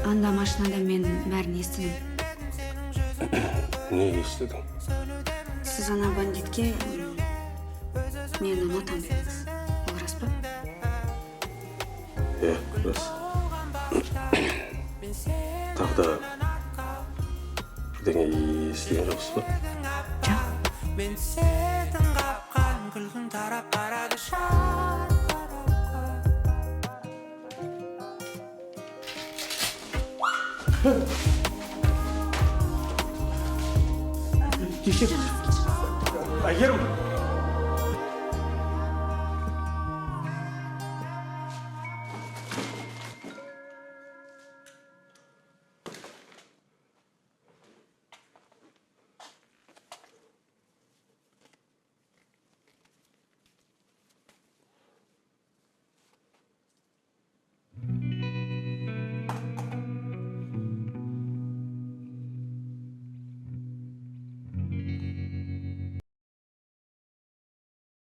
Анда машинада мен бәрін естідім. Не естідің? Сіз ана бандитке мені ұнатам дедіңіз. Ол рас па? Рас. Тағы да бірдеңе естіген жоқсыз ба? Жоқ. Мен сенің қапқан күлкің тарап барады Кешір. Әйгерім.